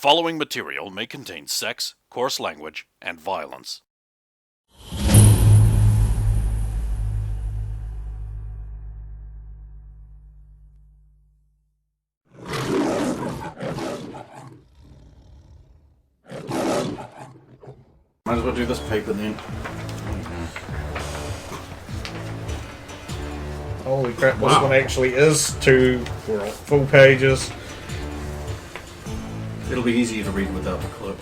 following material may contain sex, coarse language, and violence. Might as well do this paper then. Holy crap, this one actually is two full pages. It'll be easier to read without the clip.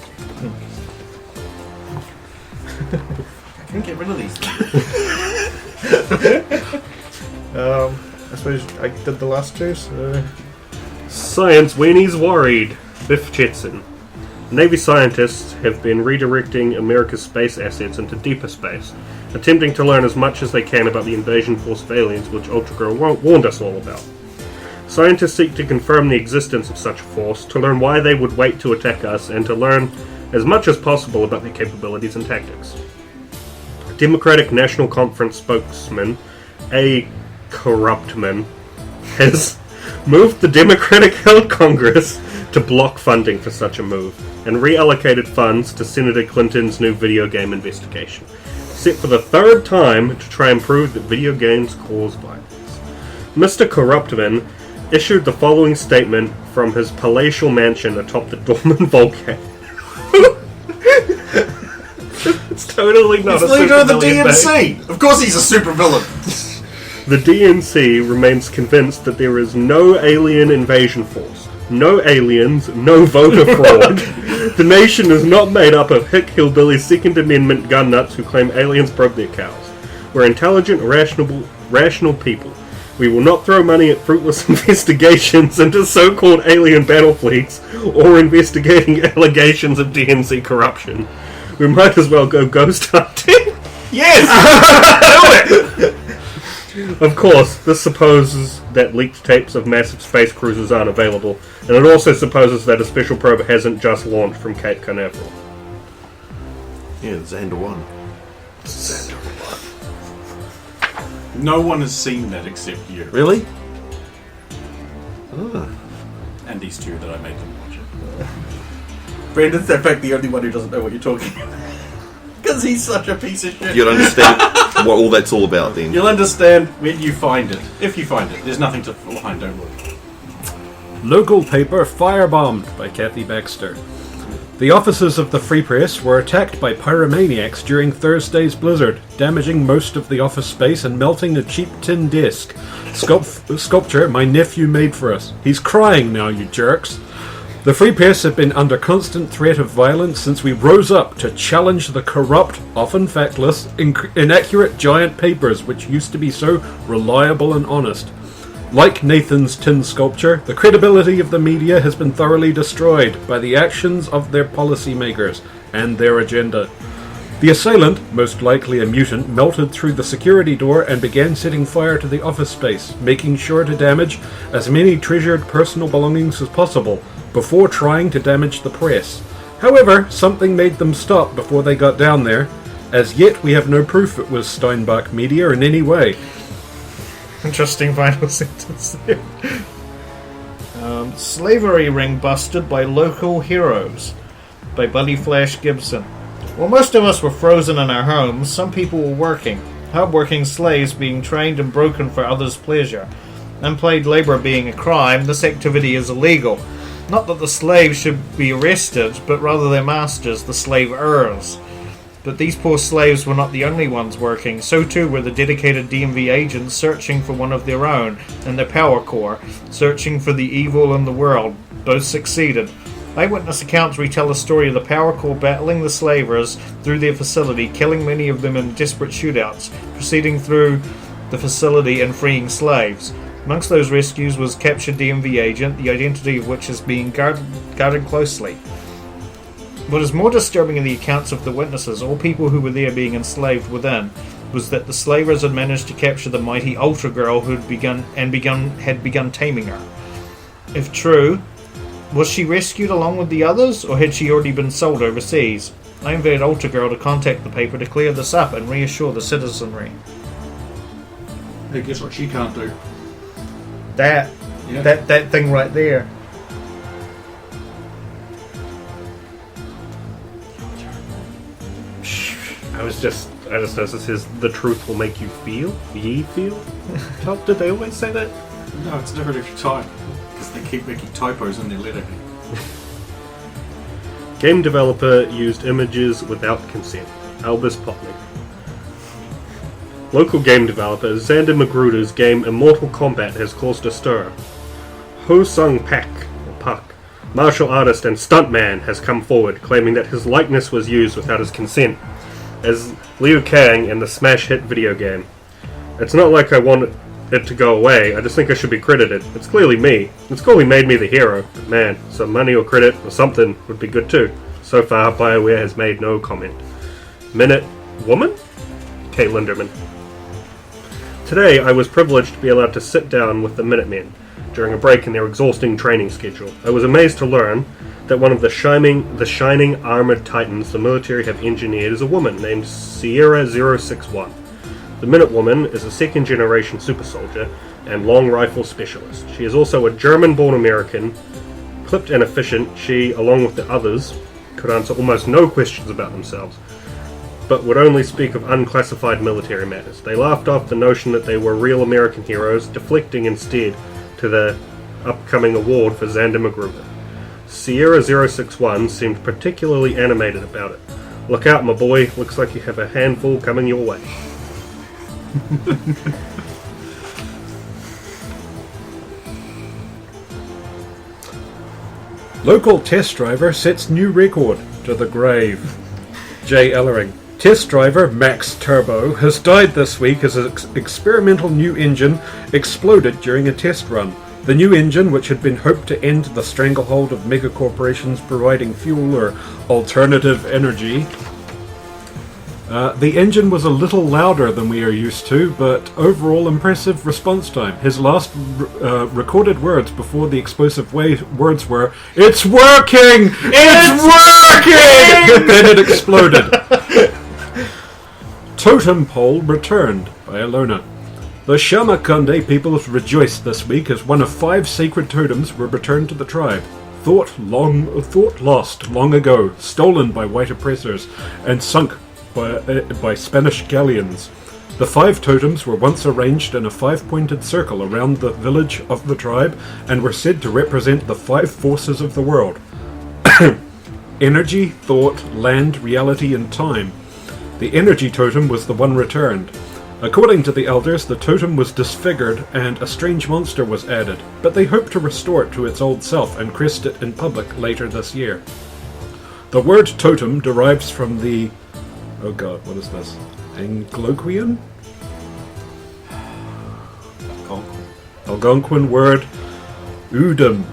I can get rid of these things. I suppose I did the last two, so... Science weenies worried. Biff Jetson. Navy scientists have been redirecting America's space assets into deeper space, attempting to learn as much as they can about the invasion force of aliens which Ultra Girl warned us all about. Scientists seek to confirm the existence of such a force, to learn why they would wait to attack us, and to learn as much as possible about their capabilities and tactics. Democratic National Conference spokesman A. Corruptman has moved the Democratic-held Congress to block funding for such a move, and reallocated funds to Senator Clinton's new video game investigation, set for the third time to try and prove that video games cause violence. Mr. Corruptman issued the following statement from his palatial mansion atop the dormant volcano. It's totally not He's a leader of the supervillain, babe. DNC! Of course he's a supervillain! The DNC remains convinced that there is no alien invasion force, no aliens, no voter fraud. The nation is not made up of hick hillbilly Second Amendment gun nuts who claim aliens broke their cows. We're intelligent, rational people. We will not throw money at fruitless investigations into so-called alien battle fleets or investigating allegations of DNC corruption. We might as well go ghost hunting. Yes! Do it! Of course, this supposes that leaked tapes of massive space cruisers aren't available, and it also supposes that a special probe hasn't just launched from Cape Canaveral. Yeah, Xander 1. No one has seen that except you. Really? Ah. And these two that I made them watch it. Brandon's in fact the only one who doesn't know what you're talking about. Because he's such a piece of shit. You'll understand what all that's all about then. You'll understand when you find it. If you find it. There's nothing to find, don't worry. Local paper firebombed by Kathy Baxter. The offices of the Free Press were attacked by pyromaniacs during Thursday's blizzard, damaging most of the office space and melting a cheap tin disc. Sculpture my nephew made for us. He's crying now, you jerks. The Free Press have been under constant threat of violence since we rose up to challenge the corrupt, often factless, inaccurate giant papers which used to be so reliable and honest. Like Nathan's tin sculpture, the credibility of the media has been thoroughly destroyed by the actions of their policymakers and their agenda. The assailant, most likely a mutant, melted through the security door and began setting fire to the office space, making sure to damage as many treasured personal belongings as possible, before trying to damage the press. However, something made them stop before they got down there. As yet, we have no proof it was Steinbach Media in any way. Interesting final sentence there. Slavery ring busted by local heroes, by Buddy Flash Gibson. While most of us were frozen in our homes, some people were working. Hard-working slaves being trained and broken for others' pleasure. Unpaid labour being a crime, this activity is illegal. Not that the slaves should be arrested, but rather their masters, the slavers. But these poor slaves were not the only ones working. So too were the dedicated DMV agents searching for one of their own, and the Power Corps, searching for the evil in the world. Both succeeded. Eyewitness accounts retell the story of the Power Corps battling the slavers through their facility, killing many of them in desperate shootouts, proceeding through the facility and freeing slaves. Amongst those rescues was captured DMV agent, the identity of which is being guarded closely. What is more disturbing in the accounts of the witnesses, all people who were there being enslaved within, was that the slavers had managed to capture the mighty Ultra Girl who had begun taming her. If true, was she rescued along with the others, or had she already been sold overseas? I invited Ultra Girl to contact the paper to clear this up and reassure the citizenry. Hey, guess what she can't do? That thing right there. I just noticed it says the truth will make you feel. Ye feel? Did they always say that? No, it's different if you type. Because they keep making typos in their letterhead. Game developer used images without consent. Albus Potnick. Local game developer Xander Magruder's game Immortal Kombat has caused a stir. Ho Sung Pak, or Pak, martial artist and stuntman, has come forward, claiming that his likeness was used without his consent, as Liu Kang in the smash hit video game. It's not like I want it to go away, I just think I should be credited. It's clearly me. It's clearly made me the hero. But man, some money or credit or something would be good too. So far, BioWare has made no comment. Minute Woman? Kate Linderman. Today, I was privileged to be allowed to sit down with the Minutemen during a break in their exhausting training schedule. I was amazed to learn that one of the shining armored titans the military have engineered is a woman named Sierra 061. The Minute Woman is a second-generation super soldier and long rifle specialist. She is also a German-born American, clipped and efficient. She, along with the others, could answer almost no questions about themselves, but would only speak of unclassified military matters. They laughed off the notion that they were real American heroes, deflecting instead to the upcoming award for Xander Magruder. Sierra 061 seemed particularly animated about it. Look out, my boy, looks like you have a handful coming your way. Local test driver sets new record to the grave. Jay Ellering. Test driver Max Turbo has died this week as an experimental new engine exploded during a test run. The new engine, which had been hoped to end the stranglehold of megacorporations providing fuel or alternative energy. The engine was a little louder than we are used to, but overall impressive response time. His last recorded words before the explosive words were, "It's working! It's working!" Then it exploded. Totem Pole returned by Alona. The Shamakande peoples rejoiced this week as one of 5 sacred totems were returned to the tribe. Thought lost long ago, stolen by white oppressors, and sunk by Spanish galleons. The 5 totems were once arranged in a 5-pointed circle around the village of the tribe and were said to represent the 5 forces of the world. Energy, thought, land, reality, and time. The energy totem was the one returned. According to the elders, the totem was disfigured and a strange monster was added, but they hope to restore it to its old self and crest it in public later this year. The word totem derives from the... oh god, what is this? Angloquian? Algonquin word Udum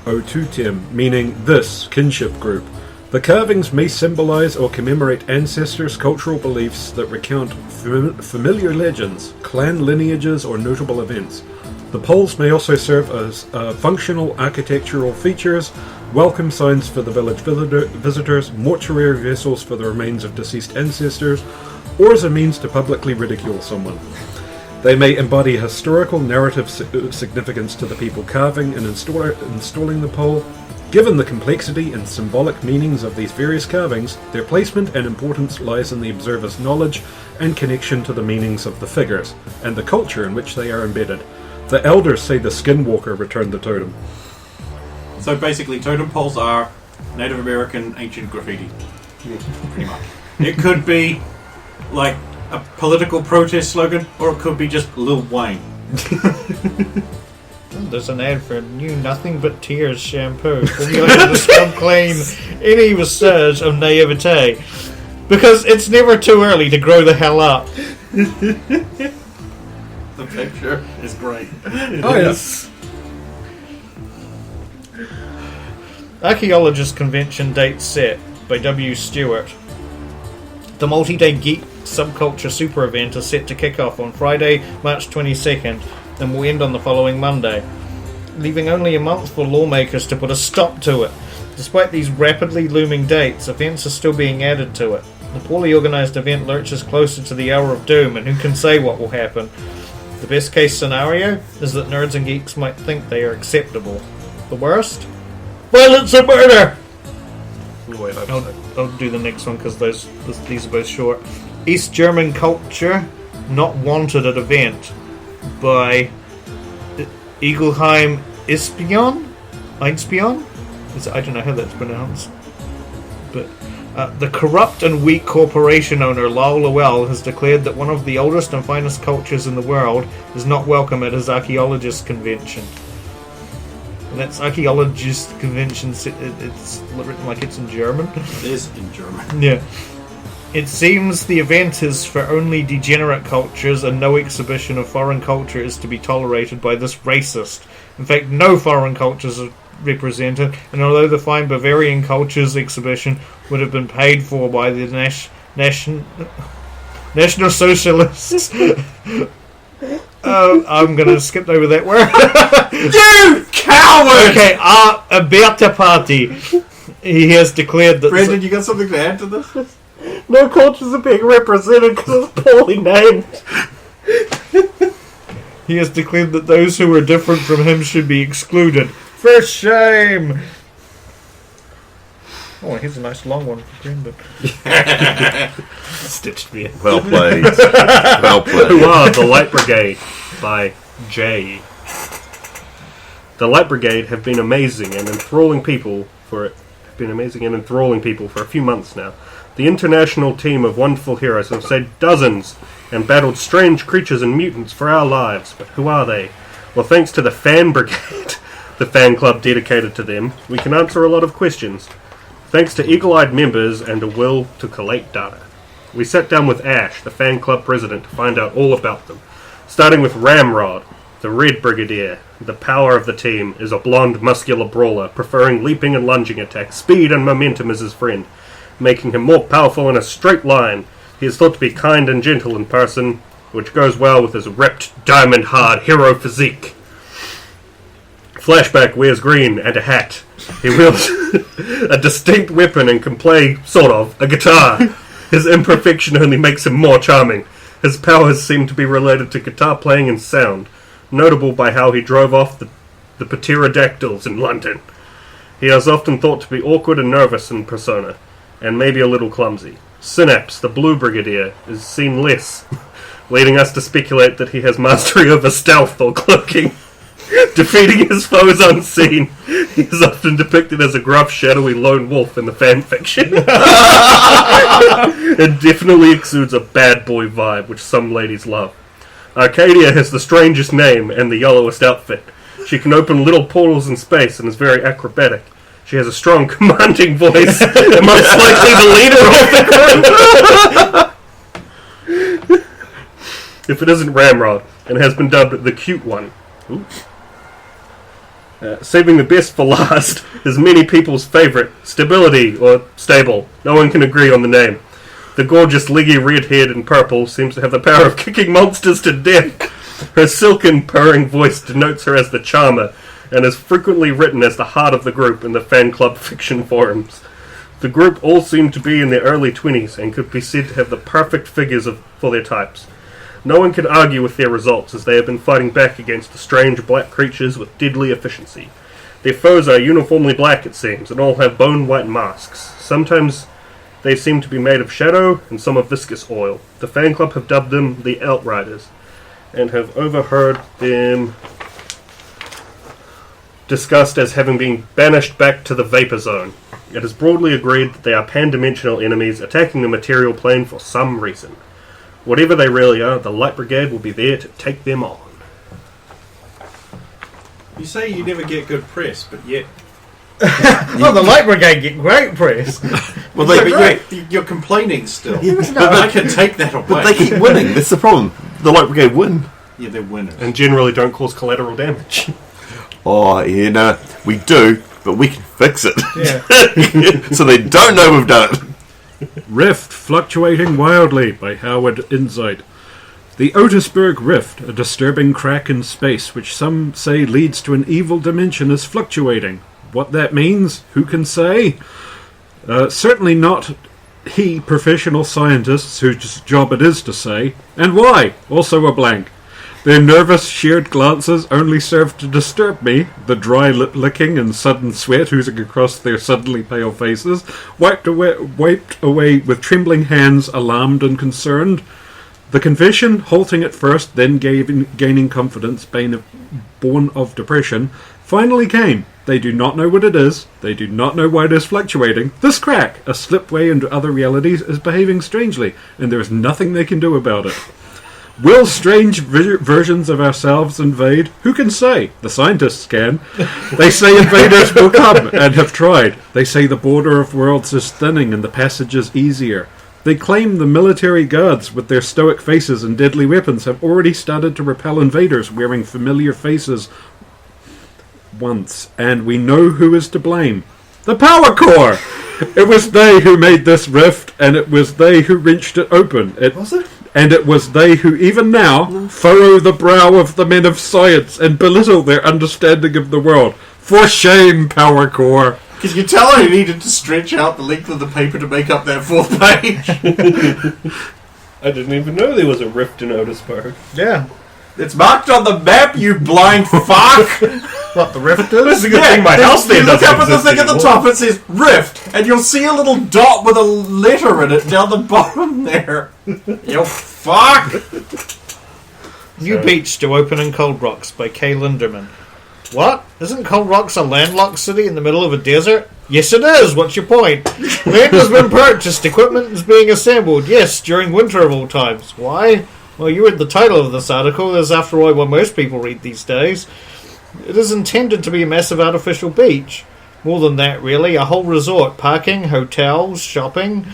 Otutim, meaning this kinship group. The carvings may symbolize or commemorate ancestors' cultural beliefs that recount familiar legends, clan lineages, or notable events. The poles may also serve as functional architectural features, welcome signs for the village visitors, mortuary vessels for the remains of deceased ancestors, or as a means to publicly ridicule someone. They may embody historical narrative significance to the people carving and installing the pole. Given the complexity and symbolic meanings of these various carvings, their placement and importance lies in the observer's knowledge and connection to the meanings of the figures, and the culture in which they are embedded. The elders say the skinwalker returned the totem. So basically, totem poles are Native American ancient graffiti. Pretty much. It could be like a political protest slogan, or it could be just Lil Wayne. There's an ad for new Nothing But Tears shampoo, formulated to scrub clean any vestige of naivete. Because it's never too early to grow the hell up. The picture is great. Oh yes. Archaeologist Convention date set by W. Stewart. The multi-day geek subculture super event is set to kick off on Friday, March 22nd, and will end on the following Monday, leaving only a month for lawmakers to put a stop to it. Despite these rapidly looming dates, events are still being added to it. The poorly organised event lurches closer to the hour of doom, and who can say what will happen? The best case scenario is that nerds and geeks might think they are acceptable. The worst? Violence and murder! Wait. I hope so. I'll do the next one because these are both short. East German culture not wanted at event by Egelheim Einspion? I don't know how that's pronounced. But the corrupt and weak corporation owner Lal Lowell has declared that one of the oldest and finest cultures in the world is not welcome at his archaeologist convention. And that's archaeologist convention. It's written like it's in German. It is in German. Yeah. It seems the event is for only degenerate cultures and no exhibition of foreign culture is to be tolerated by this racist. In fact, no foreign cultures are represented, and although the fine Bavarian cultures exhibition would have been paid for by the National Socialists... I'm going to skip over that word. You coward! Okay, Berta Party. He has declared that... Brandon, you got something to add to this? No cultures are being represented because it's poorly named. He has declared that those who are different from him should be excluded. For shame! Oh, here's a nice long one for Brendan. Stitched me in. Well played. Well played. Who are the Light Brigade by Jay. The Light Brigade have been amazing and enthralling people for a few months now. The international team of wonderful heroes have saved dozens and battled strange creatures and mutants for our lives. But who are they? Well, thanks to the Fan Brigade, the fan club dedicated to them, we can answer a lot of questions. Thanks to eagle-eyed members and a will to collate data. We sat down with Ash, the fan club president, to find out all about them. Starting with Ramrod, the Red Brigadier. The power of the team is a blonde, muscular brawler, preferring leaping and lunging attacks. Speed and momentum is his friend, making him more powerful in a straight line. He is thought to be kind and gentle in person, which goes well with his ripped, diamond-hard hero physique. Flashback wears green and a hat. He wields a distinct weapon and can play, sort of, a guitar. His imperfection only makes him more charming. His powers seem to be related to guitar playing and sound, notable by how he drove off the pterodactyls in London. He is often thought to be awkward and nervous in persona, and maybe a little clumsy. Synapse, the Blue Brigadier, is seen less, leading us to speculate that he has mastery over stealth or cloaking. Defeating his foes unseen, he is often depicted as a gruff, shadowy lone wolf in the fanfiction. It definitely exudes a bad boy vibe, which some ladies love. Arcadia has the strangest name and the yellowest outfit. She can open little portals in space and is very acrobatic. She has a strong, commanding voice, and most likely the leader of the group. If it isn't Ramrod, and has been dubbed the cute one. Ooh. Saving the best for last is many people's favourite, Stability, or Stable. No one can agree on the name. The gorgeous, leggy red-haired in purple seems to have the power of kicking monsters to death. Her silken, purring voice denotes her as the charmer, and is frequently written as the heart of the group in the fan club fiction forums. The group all seem to be in their early 20s, and could be said to have the perfect figures for their types. No one can argue with their results, as they have been fighting back against the strange black creatures with deadly efficiency. Their foes are uniformly black, it seems, and all have bone-white masks. Sometimes they seem to be made of shadow, and some of viscous oil. The fan club have dubbed them the Outriders, and have overheard them discussed as having been banished back to the Vapor Zone. It is broadly agreed that they are pan-dimensional enemies attacking the material plane for some reason. Whatever they really are, the Light Brigade will be there to take them on. You say you never get good press, but yet... Oh, the Light Brigade get great press. Well, you're complaining still. Yeah, But I can take that away. but they keep winning. That's the problem. The Light Brigade win. Yeah, they're winners. And generally don't cause collateral damage. Oh, yeah, no, we do, but we can fix it. Yeah. So they don't know we've done it. Rift fluctuating wildly by Howard Insight. The Otisburg Rift, a disturbing crack in space which some say leads to an evil dimension, is fluctuating. What that means, who can say? Certainly not professional scientists whose job it is to say. And why? Also a blank. Their nervous, shared glances only served to disturb me. The dry lip-licking and sudden sweat oozing across their suddenly pale faces, wiped away with trembling hands, alarmed and concerned. The confession, halting at first, then gaining confidence, born of depression, finally came. They do not know what it is. They do not know why it is fluctuating. This crack, a slipway into other realities, is behaving strangely, and there is nothing they can do about it. Will strange versions of ourselves invade? Who can say? The scientists can. They say invaders will come, and have tried. They say the border of worlds is thinning and the passage is easier. They claim the military guards with their stoic faces and deadly weapons have already started to repel invaders wearing familiar faces once, and we know who is to blame. The Power Core! It was they who made this rift, and it was they who wrenched it open. Was it? And it was they who even now furrow the brow of the men of science and belittle their understanding of the world. For shame, Power Core! Because you tell her he needed to stretch out the length of the paper to make up that 4th page. I didn't even know there was a rift in Otisburg. Yeah. It's marked on the map, you blind fuck! What, the rift That's is? a good thing my house there You look doesn't up at the exist thing at the anymore. top, it says Rift, and you'll see a little dot with a letter in it down the bottom there. You fuck! New beach to open in Cold Rocks by Kay Linderman. What? Isn't Cold Rocks a landlocked city in the middle of a desert? Yes, it is. What's your point? Land has been purchased. Equipment is being assembled. Yes, during winter of all times. Why? Well, you read the title of this article. That's after all what most people read these days. It is intended to be a massive artificial beach. More than that, really. A whole resort. Parking, hotels, shopping,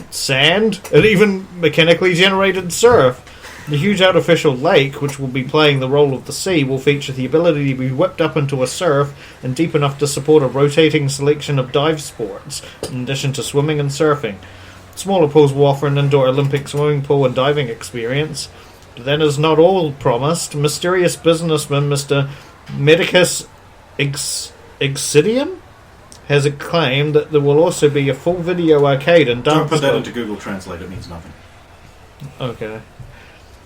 sand, and even mechanically generated surf. The huge artificial lake, which will be playing the role of the sea, will feature the ability to be whipped up into a surf and deep enough to support a rotating selection of dive sports, in addition to swimming and surfing. Smaller pools will offer an indoor Olympic swimming pool and diving experience. But that is not all promised. Mysterious businessman Mr. Medicus Exidium has claimed that there will also be a full video arcade and Don't dance put that club. into Google Translate, it means nothing. Okay.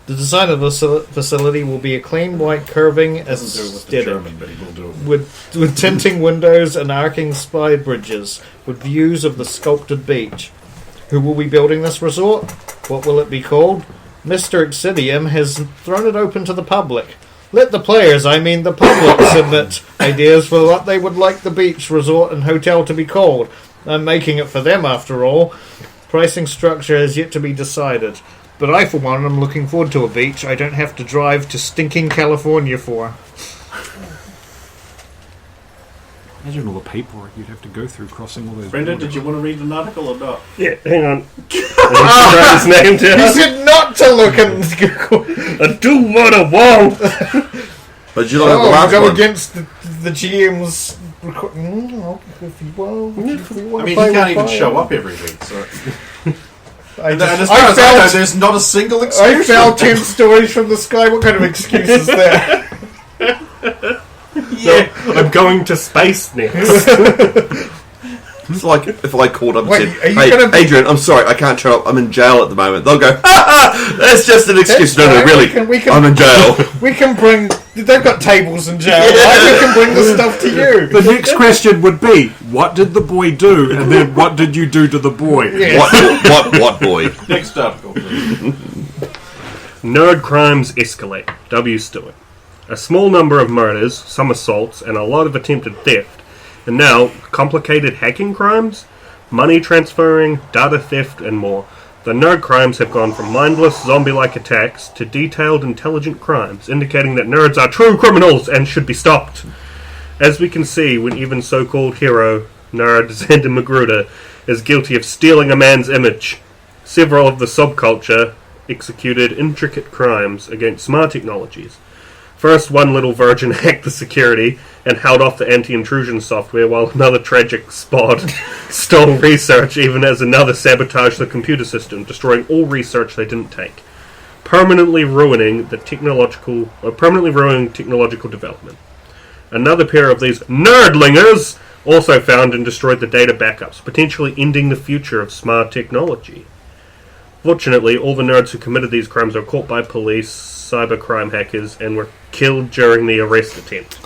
The design of the facility will be a clean white curving Doesn't do it with the aesthetic German, but he will do it. with tinting windows and arcing spire bridges with views of the sculpted beach. Who will be building this resort? What will it be called? Mr. Exidium has thrown it open to the public. Let the players, I mean the public, submit ideas for what they would like the beach, resort and hotel to be called. I'm making it for them after all. Pricing structure has yet to be decided. But I, for one, am looking forward to a beach I don't have to drive to stinking California for. Imagine all the paperwork you'd have to go through crossing all those Brendan, borders. did you want to read an article or not? Yeah, hang on. I write his name He down. said not to look and Google. I do what I want. But you don't have the last go one. against the GM's. If you will, if you I want mean, to he play can't with even fire. show up every week, so... I, And as just, far I, as I know, found, there's not a single I excuse. found 10 stories from the sky. What kind of excuse is that? Yeah. I'm going to space next. It's like if I called up and Wait, said, are you "Hey, gonna be- Adrian, I'm sorry, I can't show up. I'm in jail at the moment." They'll go, "That's just an excuse." That's No, fine. really, We can- I'm in jail. We can bring. They've got tables in jail. Right? We can bring the stuff to you. The next question would be, what did the boy do? And then what did you do to the boy? What, boy? Next article, please. Nerd crimes escalate. W. Stewart. A small number of murders, some assaults, and a lot of attempted theft. And now, complicated hacking crimes, money transferring, data theft, and more. The nerd crimes have gone from mindless, zombie-like attacks to detailed, intelligent crimes, indicating that nerds are true criminals and should be stopped. As we can see, when even so-called hero, nerd Xander Magruder, is guilty of stealing a man's image, several of the subculture executed intricate crimes against smart technologies. First, one little virgin hacked the security and held off the anti-intrusion software, while another tragic spot stole research, even as another sabotaged the computer system, destroying all research they didn't take, permanently ruining technological development. Another pair of these nerdlingers also found and destroyed the data backups, potentially ending the future of smart technology. Fortunately, all the nerds who committed these crimes were caught by police, cybercrime hackers, and were killed during the arrest attempt.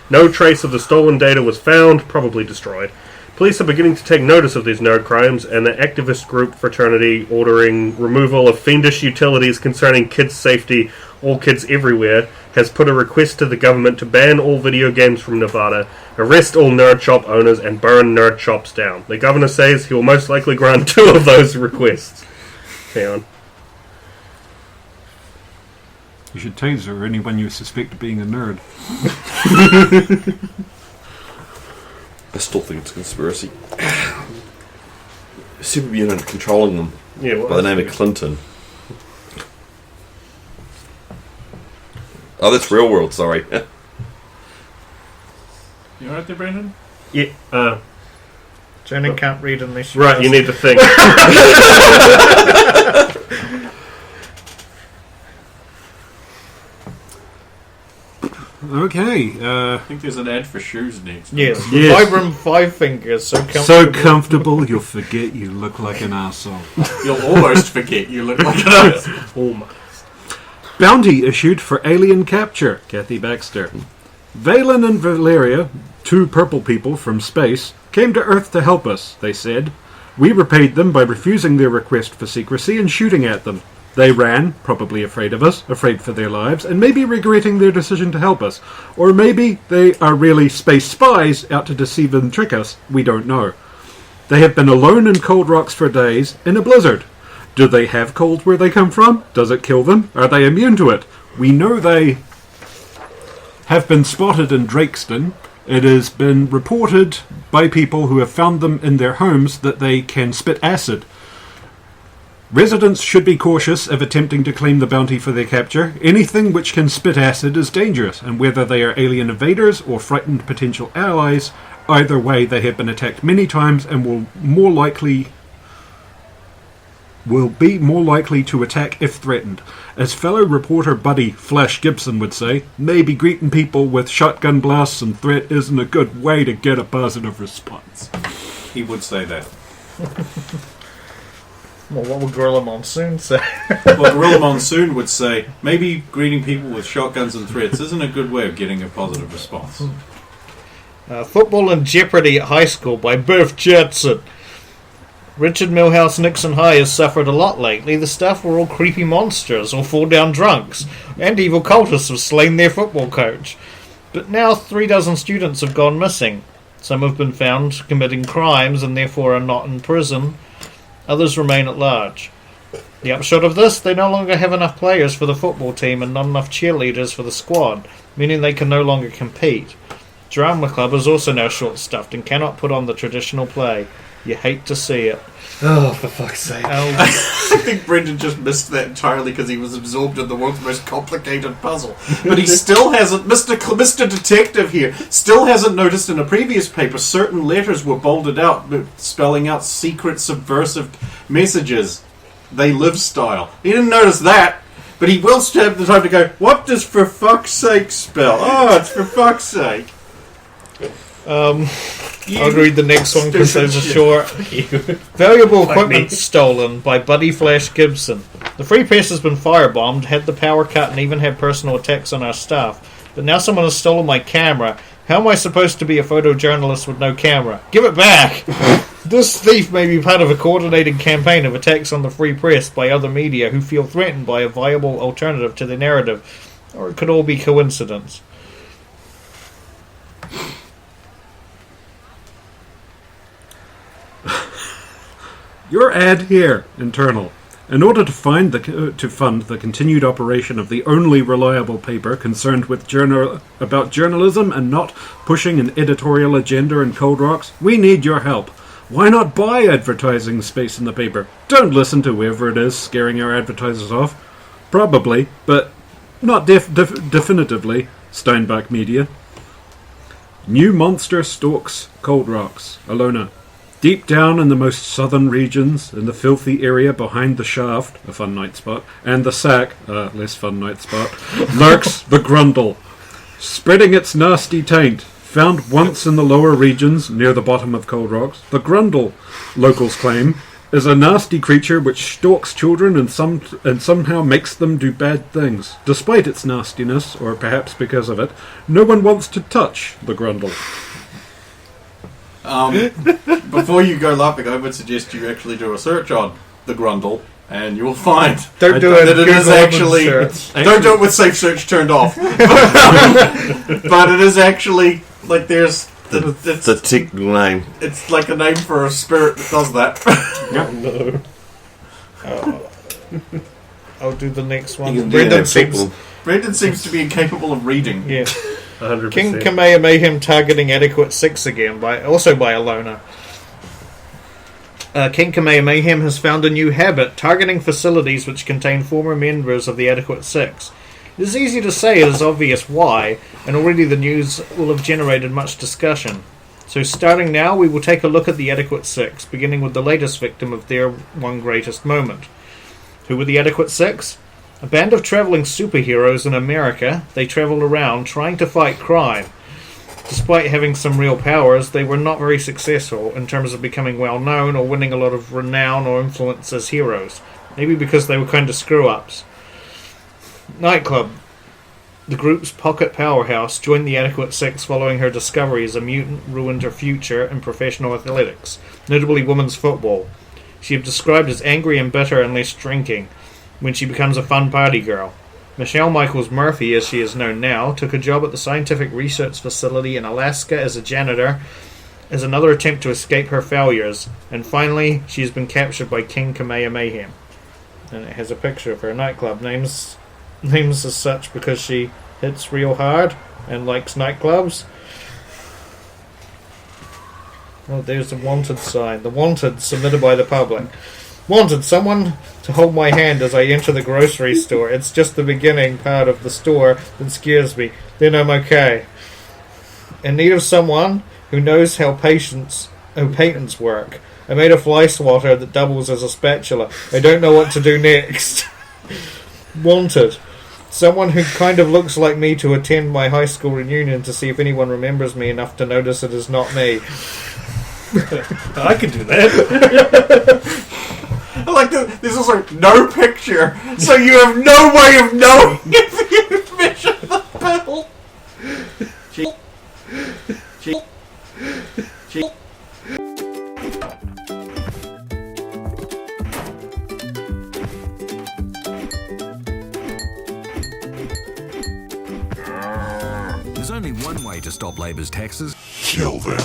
No trace of the stolen data was found, probably destroyed. Police are beginning to take notice of these nerd crimes, and the activist group fraternity ordering removal of fiendish utilities concerning kids' safety, all kids everywhere, has put a request to the government to ban all video games from Nevada, arrest all nerd shop owners, and burn nerd shops down. The governor says he will most likely grant 2 of those requests. Hang on. You should taser anyone you suspect of being a nerd. I still think it's a conspiracy. Super unit controlling them by the name of Clinton. Oh, that's real world, sorry. You alright there, Brandon? Yeah, Jenny can't read unless right, you need to think. Okay. I think there's an ad for shoes next. Yes. Yes. Vibram 5 fingers, so comfortable. So comfortable you'll forget you look like an arsehole. You'll almost forget you look like an ass. Almost. Bounty issued for alien capture, Kathy Baxter. Valen and Valeria, 2 purple people from space, came to Earth to help us, they said. We repaid them by refusing their request for secrecy and shooting at them. They ran, probably afraid of us, afraid for their lives, and maybe regretting their decision to help us. Or maybe they are really space spies out to deceive and trick us. We don't know. They have been alone in Cold Rocks for days, in a blizzard. Do they have cold where they come from? Does it kill them? Are they immune to it? We know they have been spotted in Drakeston. It has been reported by people who have found them in their homes that they can spit acid. Residents should be cautious of attempting to claim the bounty for their capture. Anything which can spit acid is dangerous, and whether they are alien invaders or frightened potential allies, either way they have been attacked many times and will be more likely to attack if threatened. As fellow reporter buddy Flash Gibson would say, maybe greeting people with shotgun blasts and threat isn't a good way to get a positive response. He would say that. Well, what would Gorilla Monsoon say? Well, Gorilla Monsoon would say, maybe greeting people with shotguns and threats isn't a good way of getting a positive response. Football in Jeopardy at High School by Biff Jetson. Richard Milhouse Nixon High has suffered a lot lately. The staff were all creepy monsters or fall-down drunks, and evil cultists have slain their football coach. But now 36 students have gone missing. Some have been found committing crimes and therefore are not in prison. Others remain at large. The upshot of this, they no longer have enough players for the football team and not enough cheerleaders for the squad, meaning they can no longer compete. Drama Club is also now short-stuffed and cannot put on the traditional play. You hate to see it. Oh, for fuck's sake. I think Brendan just missed that entirely because he was absorbed in the world's most complicated puzzle. But he still hasn't, Mr. Detective here, still hasn't noticed in a previous paper certain letters were bolded out, spelling out secret subversive messages. They live style. He didn't notice that, but he will have the time to go, what does for fuck's sake spell? Oh, it's for fuck's sake. I'll read the next one because those are short. Valuable equipment stolen by Buddy Flash Gibson. The Free Press has been firebombed, had the power cut, and even had personal attacks on our staff. But now someone has stolen my camera. How am I supposed to be a photojournalist with no camera? Give it back! This thief may be part of a coordinated campaign of attacks on the Free Press by other media who feel threatened by a viable alternative to the narrative. Or it could all be coincidence. Your ad here, internal. In order to fund the continued operation of the only reliable paper concerned with about journalism and not pushing an editorial agenda in Cold Rocks, we need your help. Why not buy advertising space in the paper? Don't listen to whoever it is scaring our advertisers off. Probably, but not definitively. Steinbach Media. New monster stalks Cold Rocks. Alona. Deep down in the most southern regions, in the filthy area behind the shaft, a fun night spot, and the sack, less fun night spot, lurks the Grundle, spreading its nasty taint. Found once in the lower regions, near the bottom of Cold Rocks, the Grundle, locals claim, is a nasty creature which stalks children and somehow makes them do bad things. Despite its nastiness, or perhaps because of it, no one wants to touch the Grundle. Before you go laughing, I would suggest you actually do a search on the Grundle, and you will find Don't do it. that it is Google actually. search. Don't do it with safe search turned off. But it is actually like there's It's a tick name. it's like a name for a spirit that does that. I'll do the next one. You can do Brendan that seems, sequel. Brendan seems to be incapable of reading. yeah. 100%. King Kamehameha targeting Adequate 6 again, also by a loner. King Kamehameha has found a new habit, targeting facilities which contain former members of the Adequate 6. It is easy to say, it is obvious why, and already the news will have generated much discussion. So starting now, we will take a look at the Adequate 6, beginning with the latest victim of their one greatest moment. Who were the Adequate 6? A band of travelling superheroes in America. They travelled around trying to fight crime. Despite having some real powers, they were not very successful in terms of becoming well known or winning a lot of renown or influence as heroes. Maybe because they were kind of screw-ups. Nightclub. The group's pocket powerhouse joined the Adequate 6 following her discovery as a mutant ruined her future in professional athletics, notably women's football. She is described as angry and bitter and less drinking when she becomes a fun party girl. Michelle Michaels Murphy, as she is known now, took a job at the scientific research facility in Alaska as a janitor as another attempt to escape her failures, and finally she has been captured by King Kamehameha. And it has a picture of her. Nightclub names as such because she hits real hard and likes nightclubs. Oh, there's the wanted sign. The wanted submitted by the public. Wanted someone to hold my hand as I enter the grocery store. It's just the beginning part of the store that scares me. Then I'm okay. In need of someone who knows how patents work. I made a fly swatter that doubles as a spatula. I don't know what to do next. Wanted. Someone who kind of looks like me to attend my high school reunion to see if anyone remembers me enough to notice it is not me. I could do that. I like that there's also no picture, so you have no way of knowing if you measure the pedal. There's only one way to stop Labor's taxes. Kill them.